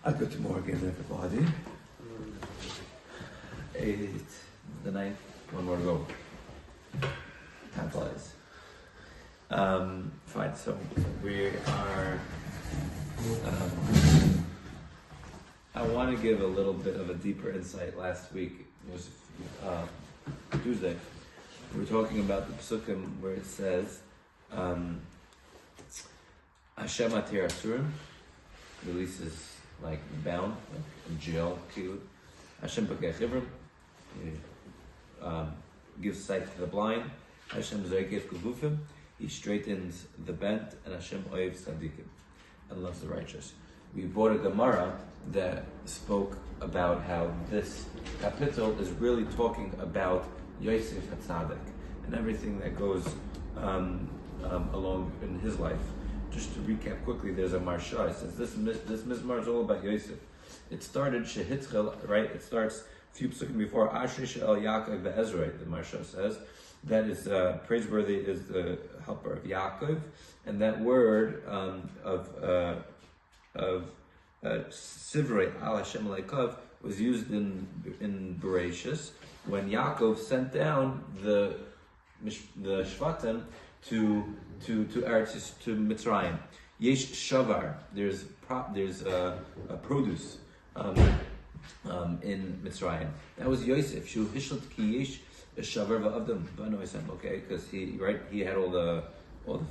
Good morning, everybody. The ninth, one more to go. Time flies. Fine, so we are. I want to give a little bit of a deeper insight. Last week, it was Tuesday, we were talking about the Psukim where it says, Hashem atir asurim, releases like bound, like in jail, kilu. Hashem pakech ivrim, gives sight to the blind. Hashem zoikev kuvufim, he straightens the bent, and Hashem oyev tzadikim, and loves the righteous. We brought a Gemara that spoke about how this kapitel is really talking about Yosef HaTzadik and everything that goes along in his life. Just to recap quickly, there's a Marsha. It says this Mizmar is all about Yosef. It started Shehitchel, right? It starts a few psukim before Asher She'el Yaakov Be'ezrei. The Marsha says that is praiseworthy is the helper of Yaakov, and that word of Sivrei Al Hashem Leikov was used in Bereshis when Yaakov sent down the Shvatim to Mitzrayim. Yesh Shavar. There's a produce in Mitzrayim. That was Yosef. Shu Hishlat Ki Yesh Shavar Va'avdam Vanoisem. Okay, because he had all the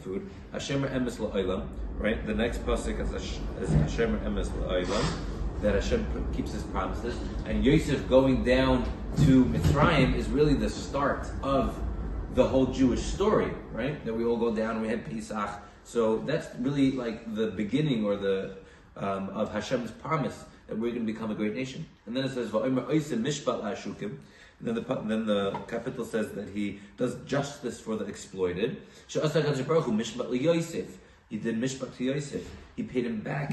food. Hashem Emes La'olam. Right. The next pasuk is Hashem Emes La'olam. That Hashem keeps his promises, and Yosef going down to Mitzrayim is really the start of the whole Jewish story, right? That we all go down, we had Pesach. So that's really like the beginning or the of Hashem's promise that we're going to become a great nation. And then it says, Mishpat then the capital says that he does justice for the exploited. He did mishpat to Yosef. He paid him back.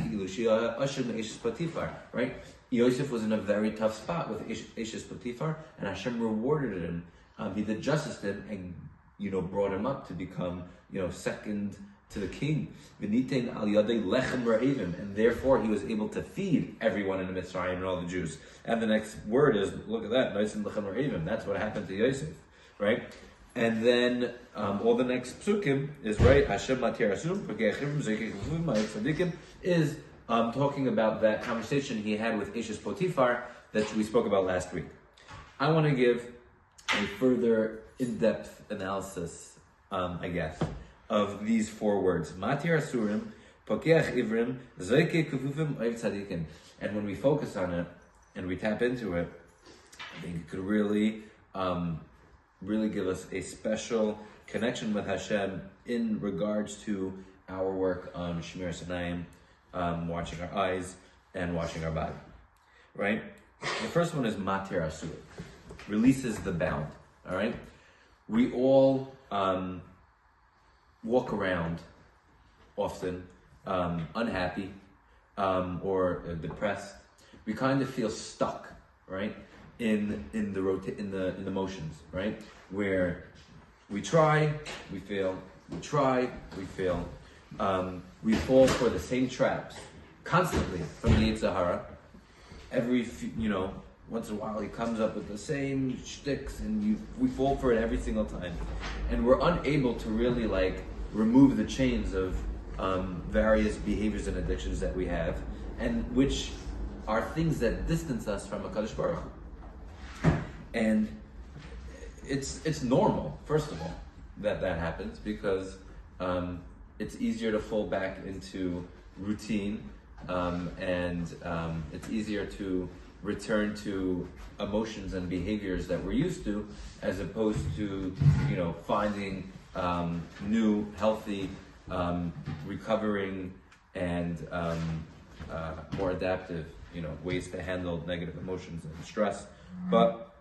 Right? Yosef was in a very tough spot with Eshes Potiphar, and Hashem rewarded him. He did justice to him and brought him up to become second to the king. And therefore he was able to feed everyone in the Mitzrayim and all the Jews. And the next word is, look at that, that's what happened to Yosef, right? And then all the next psukim is right. Hashem matir asum is talking about that conversation he had with Eshes Potiphar that we spoke about last week. I want to give a further in-depth analysis, of these four words: matir asurim, pokeach ivrim, zoike kufufim, oiv tzadikim. And when we focus on it and we tap into it, I think it could really give us a special connection with Hashem in regards to our work on Shemir Sinayim, watching our eyes and watching our body. Right? The first one is matir asur, releases the bound. All right? We all walk around often unhappy or depressed. We kind of feel stuck, right? In the motions, right? Where we try, we fail. We try, we fail. We fall for the same traps constantly from the Yetzer Hara. Once in a while he comes up with the same shticks, and we fall for it every single time, and we're unable to really remove the chains of various behaviors and addictions that we have, and which are things that distance us from HaKadosh Baruch Hu. And it's normal, first of all, that happens, because it's easier to fall back into routine, and it's easier to return to emotions and behaviors that we're used to, as opposed to finding new, healthy, recovering, and more adaptive ways to handle negative emotions and stress. But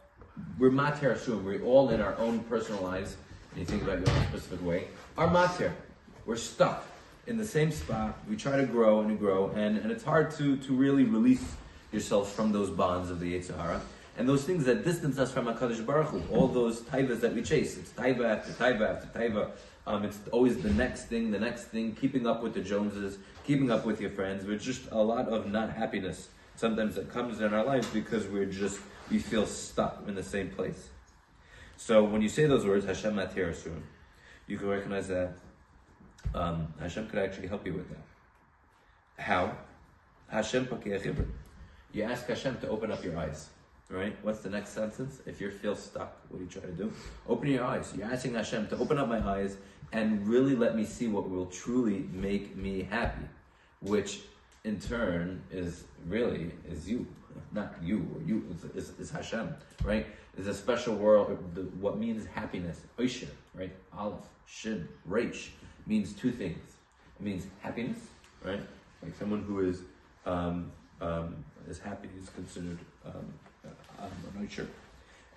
we're matir asur. We're all in our own personal lives, and you think about your own specific way, are matir. We're stuck in the same spot. We try to grow and grow, and it's hard to really release yourself from those bonds of the Yetzer Hara and those things that distance us from HaKadosh Baruch Hu. All those taivas that we chase. It's taiva after taiva after taiva. It's always the next thing, keeping up with the Joneses, keeping up with your friends. There's just a lot of not happiness sometimes that comes in our lives because we feel stuck in the same place. So when you say those words, Hashem Matir Asurim, you can recognize that Hashem could actually help you with that. How? Hashem Pakei Chibur. You ask Hashem to open up your eyes. Right? What's the next sentence? If you feel stuck, what do you try to do? Open your eyes. You're asking Hashem to open up my eyes and really let me see what will truly make me happy, which in turn is you, not you, or you is Hashem, right? There's a special world. What means happiness? Oisher, right? Aleph, Shin, Reish means two things. It means happiness, right? Like someone who is happy is considered. I'm not sure.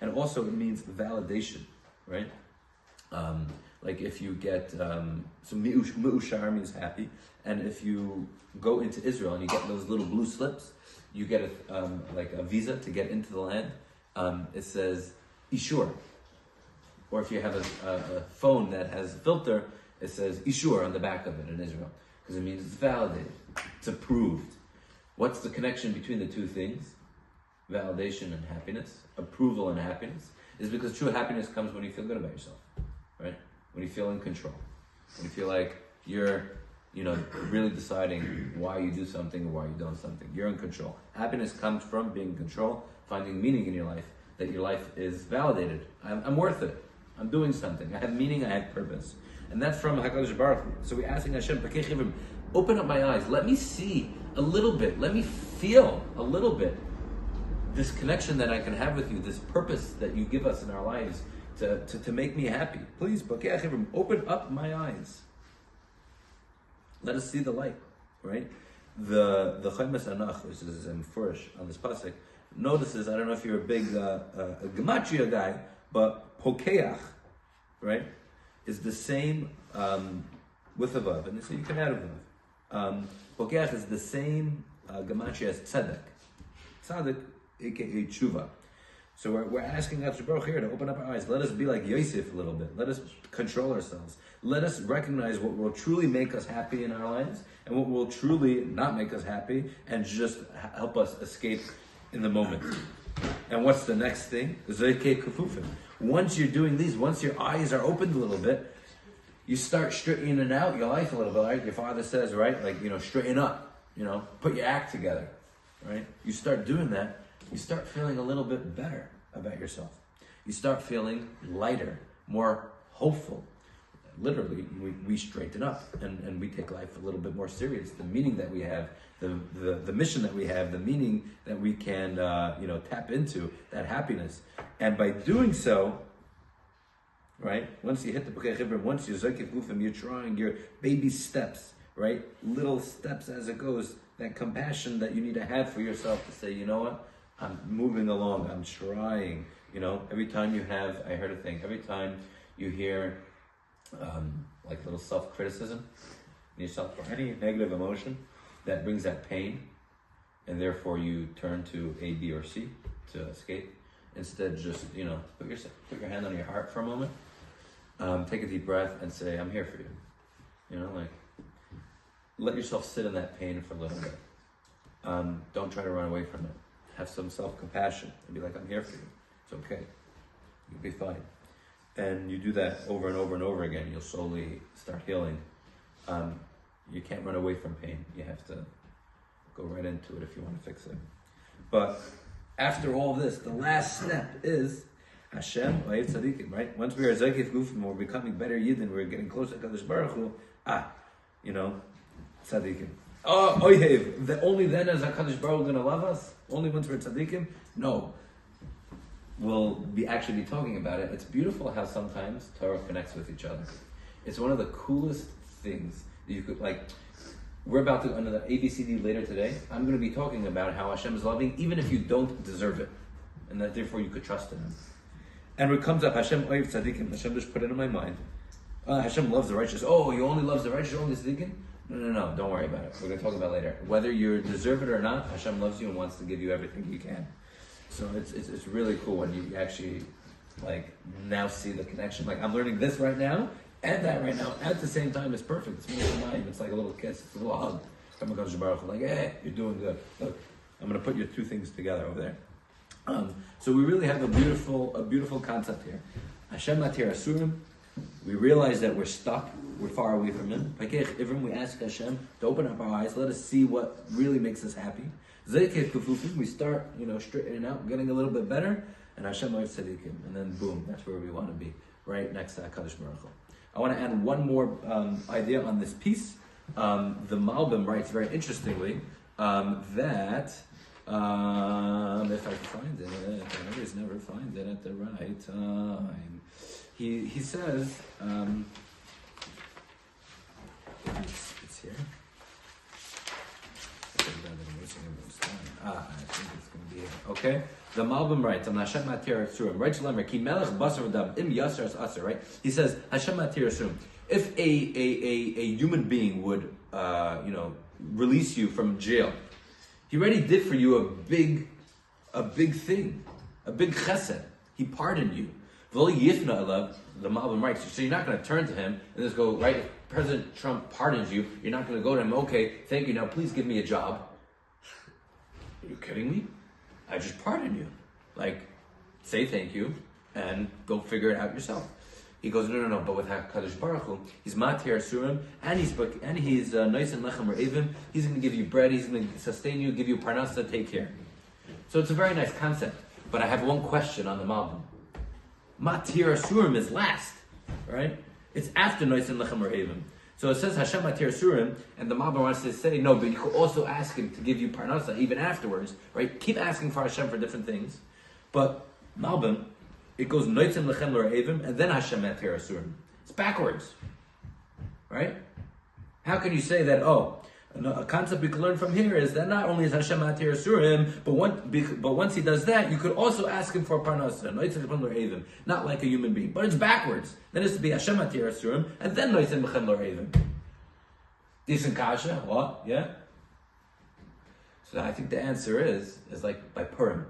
And also it means validation, right? Like if you get, so Me'ushar means happy, and if you go into Israel and you get those little blue slips, you get like a visa to get into the land, it says Ishur. Or if you have a phone that has a filter, it says Ishur on the back of it in Israel, because it means it's validated, it's approved. What's the connection between the two things? Validation and happiness, approval and happiness, is because true happiness comes when you feel good about yourself, right? When you feel in control, when you feel like you're, really deciding why you do something or why you don't something. You're in control. Happiness comes from being in control, finding meaning in your life, that your life is validated. I'm worth it. I'm doing something. I have meaning, I have purpose. And that's from HaKadosh Baruch Hu. So we're asking Hashem, Pakei Chibur, open up my eyes. Let me see a little bit. Let me feel a little bit this connection that I can have with you, this purpose that you give us in our lives to make me happy. Please, Pakei Chibur, open up my eyes. Let us see the light, right? The Chaimas Anach, which is in Furish on this pasuk, notices, I don't know if you're a big gematria guy, but Pokeach, right, is the same with a vav, and so you can add a vav. Pokeach is the same gematria as tzedek. Tzedek, aka tshuva. So we're asking HaKadosh Baruch here to open up our eyes. Let us be like Yosef a little bit. Let us control ourselves. Let us recognize what will truly make us happy in our lives and what will truly not make us happy and just help us escape in the moment. And what's the next thing? Zekei kufufim. Once you're doing these, once your eyes are opened a little bit, you start straightening out your life a little bit, right? Your father says, right? Like, straighten up, put your act together, right? You start doing that, you start feeling a little bit better about yourself. You start feeling lighter, more hopeful. Literally, we straighten up and we take life a little bit more serious. The meaning that we have, the mission that we have, the meaning that we can, tap into, that happiness. And by doing so, right, once you hit the Pakei Chibur, once you're Zekei Kufim, you're trying your baby steps, right, little steps as it goes, that compassion that you need to have for yourself to say, you know what, I'm moving along, I'm trying, every time you have, I heard a thing, every time you hear like little self-criticism in yourself or any negative emotion that brings that pain, and therefore you turn to A, B, or C to escape. Instead, just put your hand on your heart for a moment, take a deep breath, and say, "I'm here for you." Let yourself sit in that pain for a little bit. Don't try to run away from it. Have some self-compassion and be like, "I'm here for you. It's okay. You'll be fine." And you do that over and over and over again, you'll slowly start healing. You can't run away from pain. You have to go right into it if you want to fix it. But after all this, the last step is Hashem Ohev Tzadikim, right? Once we are Zekei Kufim, we're becoming better Yidden, we're getting closer to HaKadosh Baruch Hu, Tzadikim. Oh, Ohev, only then is HaKadosh Baruch Hu going to love us? Only once we're Tzadikim? No. We'll actually be talking about it. It's beautiful how sometimes Torah connects with each other. It's one of the coolest things that you could, we're about to, under the ABCD later today, I'm going to be talking about how Hashem is loving even if you don't deserve it. And that therefore you could trust in Him. And it comes up, Hashem Ohev Tzadikim, Hashem just put it in my mind. Hashem loves the righteous. Oh, you only loves the righteous, only Tzadikim? No, don't worry about it. We're going to talk about it later. Whether you deserve it or not, Hashem loves you and wants to give you everything He can. So it's really cool when you actually now see the connection. I'm learning this right now, And that right now, at the same time, is perfect. It's Minyamayim. It's like a little kiss. It's a little hug. From HaKadosh Baruch Hu, like, hey, you're doing good. Look, I'm going to put your two things together over there. So we really have a beautiful concept here. Hashem matir asurim. We realize that we're stuck. We're far away from Him. We ask Hashem to open up our eyes. Let us see what really makes us happy. We start, straightening out, getting a little bit better. And Hashem loves tzaddikim. And then boom, that's where we want to be. Right next to HaKadosh Baruch Hu. I want to add one more idea on this piece. The Malbim writes very interestingly that if I can find it, I always never find it at the right time. He says it's here. I think it's going to be here. Okay. The Malbim writes on Hashem Matir Asurim. Right Shlemer Ki Melech Basar V'Dam Im Yasar As Asar. Right. He says Hashem Matir Asurim. If a human being would release you from jail, He already did for you a big thing, a big chesed. He pardoned you. V'lo yifna alav. The Malbim writes. So you're not going to turn to Him and just go right. If President Trump pardons you, you're not going to go to Him. Okay, thank you. Now please give me a job. Are you kidding me? I just pardon you. Like, say thank you and go figure it out yourself. He goes, no. But with HaKadosh Baruch Hu, He's matir asurim, and He's nice and lechem re'evim. He's going to give you bread. He's going to sustain you, give you parnasa, take care. So it's a very nice concept. But I have one question on the Malbim. Matir asurim is last, right? It's after nice and lechem re'evim. So it says Hashem matir asurim, and the Malbim wants to say no, but you could also ask Him to give you parnasa even afterwards, right? Keep asking for Hashem for different things, but Malbim, it goes noitzim lechem l're'evim, and then Hashem matir asurim. It's backwards, right? How can you say that? Oh, a concept we can learn from here is that not only is Hashem matir asurim, but once He does that, you could also ask Him for parnasa, noitzim lechem l're'evim, not like a human being, but it's backwards. Then it's to be Hashem matir asurim, and then noitzim lechem l're'evim. Decent kasha, what? Yeah. So I think the answer is like by Purim.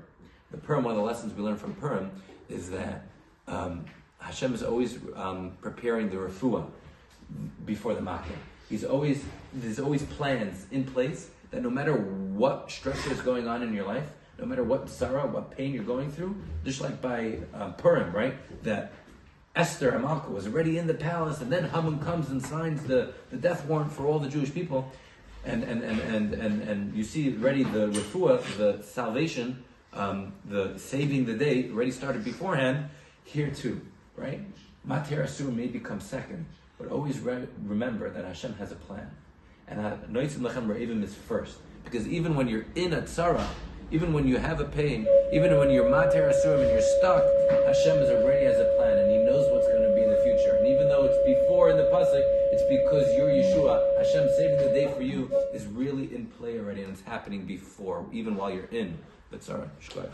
The Purim, one of the lessons we learn from Purim is that Hashem is always preparing the refuah before the makkah. There's always plans in place that no matter what structure is going on in your life, no matter what tzara, what pain you're going through, just like by Purim, right? That Esther Hamalka was already in the palace, and then Haman comes and signs the death warrant for all the Jewish people, and you see already the refuah, the salvation, the saving the day already started beforehand. Here too, right? Matir Asur may become second, but always remember that Hashem has a plan, and Noitzim Lechem Re'evim is first, because even when you're in a tzara, even when you have a pain, even when you're Matir Asurim and you're stuck, Hashem already has a plan, and He knows what's going to be in the future. And even though it's before in the pasuk, it's because you're Yeshua. Hashem saving the day for you is really in play already, and it's happening before, even while you're in the tzara. Shkoyach.